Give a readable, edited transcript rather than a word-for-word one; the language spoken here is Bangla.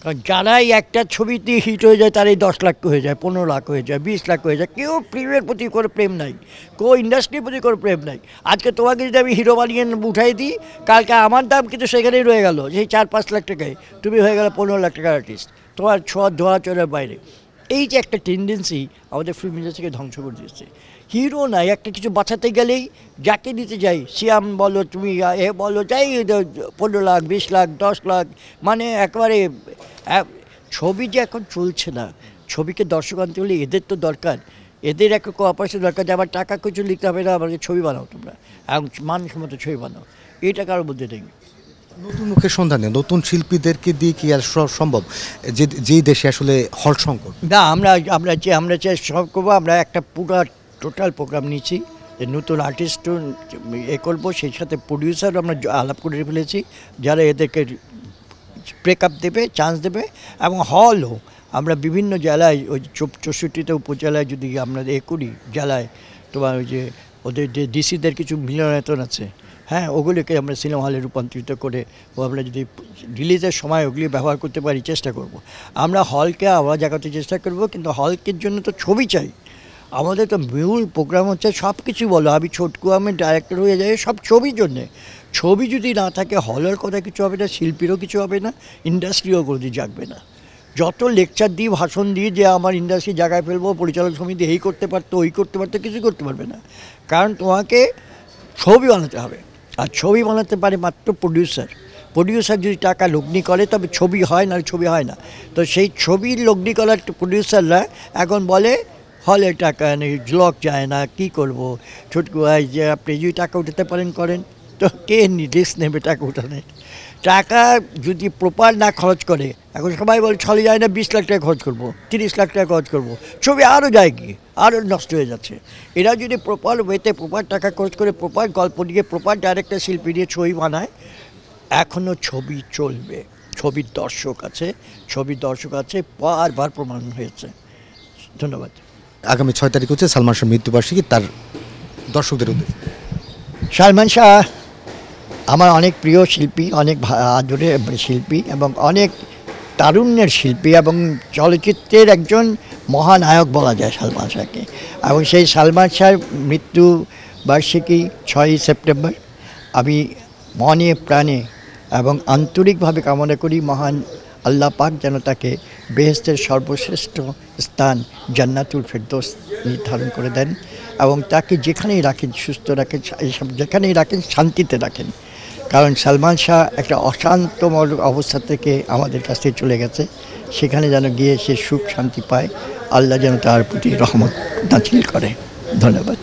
কারণ যারাই একটা ছবিতে হিট হয়ে যায় তারাই 10 লাখ হয়ে যায়, 15 লাখ হয়ে যায়, 20 লাখ হয়ে যায়। কেউ ফিল্মের প্রতি কোনো প্রেম নাই, কেউ ইন্ডাস্ট্রির প্রতি কোনো প্রেম নাই। আজকে তোমাকে যদি আমি হিরো বানিয়ে উঠাই দিই, কালকে আমার দাম কিন্তু সেখানেই রয়ে গেল, সেই 4-5 লাখ টাকায় তুমি হয়ে গেল 15 লাখ টাকার আর্টিস্ট, তোমার ছোঁয়া ধোয়া চোরের বাইরে। এই যে একটা টেন্ডেন্সি আমাদের ফিল্ম ইন্ডাস্ট্রিকে ধ্বংস করে দিয়েছে। হিরো নাই, একটা কিছু বাঁচাতে গেলেই যাকে দিতে যাই, শ্যাম বলো, তুমি এ বলো, যাই 15 লাখ, 20 লাখ, 10 লাখ, মানে একেবারে ছবি যে এখন চলছে না। ছবিকে দর্শক আনতে হলে এদের তো দরকার, এদের একটা কোঅপারেশন দরকার, যে আমার টাকা কিছু লিখতে হবে না, আমাকে ছবি বানাও তোমরা, এবং মানসম্মত ছবি বানাও। এইটা কারোর মধ্যে নেই। নতুন মুখের সন্ধানে নতুন শিল্পীদেরকে দিয়ে কি আর সম্ভব, যেই দেশে আসলে হল সংকট? না, আমরা চাই সব করবো। আমরা একটা পুরো টোটাল প্রোগ্রাম নিয়েছি যে নতুন আর্টিস্ট করবো, সেই সাথে প্রডিউসারও আমরা আলাপ করে ফেলেছি, যারা এদেরকে ব্রেকআপ দেবে, চান্স দেবে। এবং হলও আমরা বিভিন্ন জেলায়, ওই 64টা উপজেলায় যদি আমরা করি, জেলায় তোমার ওই যে ওদের যে ডিসিদের কিছু মিলনায়তন আছে, হ্যাঁ, ওগুলিকে আমরা সিনেমা হলে রূপান্তরিত করে আমরা যদি রিলিজের সময় ওগুলি ব্যবহার করতে পারি, চেষ্টা করব। আমরা হলকে আবার জাগাতে চেষ্টা করব, কিন্তু হলকের জন্য তো ছবি চাই। আমাদের তো মূল প্রোগ্রাম হচ্ছে সব কিছু বলো, আমি ছোটকু আমি ডাইরেক্টর হয়ে যাই সব ছবির জন্যে। ছবি যদি না থাকে, হলের কথা কিছু হবে না, শিল্পীরও কিছু হবে না, ইন্ডাস্ট্রিও কোনোদিন জাগবে না। যত লেকচার দিই, ভাষণ দিই যে আমার ইন্ডাস্ট্রি জায়গায় ফেলবো, পরিচালক সমিতি এই করতে পারতো, ওই করতে পারতো, কিছু করতে পারবে না। কারণ তোমাকে ছবি বানাতে হবে, আর ছবি বানাতে পারে মাত্র প্রডিউসার যদি টাকা লগ্নি করে তবে ছবি হয়, না ছবি হয় না। তো সেই ছবির লগ্নি করার প্রডিউসাররা এখন বলে হলে টাকা নেই, ব্লক যায় না, কি করব। ছোটকু ভাই, যে আপনি যদি টাকা উঠাতে পারেন করেন, তো কে রিস্ক নেবে টাকা উঠানে? টাকা যদি প্রপার না খরচ করে, এখন সবাই বলে চলে যায় না, 20 লাখ টাকা খরচ করবো, 30 লাখ টাকা খরচ করবো, ছবি আরও যায় কি, আরও নষ্ট হয়ে যাচ্ছে। এরা যদি প্রপার ওয়েতে প্রপার টাকা খরচ করে, প্রপার গল্প নিয়ে, প্রপার ডাইরেক্টর শিল্পী নিয়ে ছবি বানায়, এখনও ছবি চলবে। ছবির দর্শক আছে, বারবার প্রমাণ হয়েছে। ধন্যবাদ। আগামী 6 তারিখ হচ্ছে সালমান শাহ মৃত্যুবার্ষিকী, তার দর্শকদের উদ্দেশ্যে। সালমান শাহ আমার অনেক প্রিয় শিল্পী, অনেক আদরের শিল্পী, এবং অনেক তারুণ্যের শিল্পী, এবং চলচ্চিত্রের একজন মহানায়ক বলা যায় সালমান শাহকে। এবং সেই সালমান শাহর মৃত্যুবার্ষিকী 6ই সেপ্টেম্বর। আমি মনে প্রাণে এবং আন্তরিকভাবে কামনা করি মহান আল্লাহ পাক যেন তাকে বেহেশতের সর্বশ্রেষ্ঠ স্থান জান্নাতুল ফেরদৌস নির্ধারণ করে দেন, এবং তাকে যেখানেই রাখেন সুস্থ রাখেন, এইসব যেখানেই রাখেন শান্তিতে রাখেন। কারণ সালমান শাহ একটা অশান্তময় অবস্থা থেকে আমাদের কাছ থেকে চলে গেছে, সেখানে যেন গিয়ে সে সুখ শান্তি পায়। আল্লাহ যেন তার প্রতি রহমত নাজিল করে। ধন্যবাদ।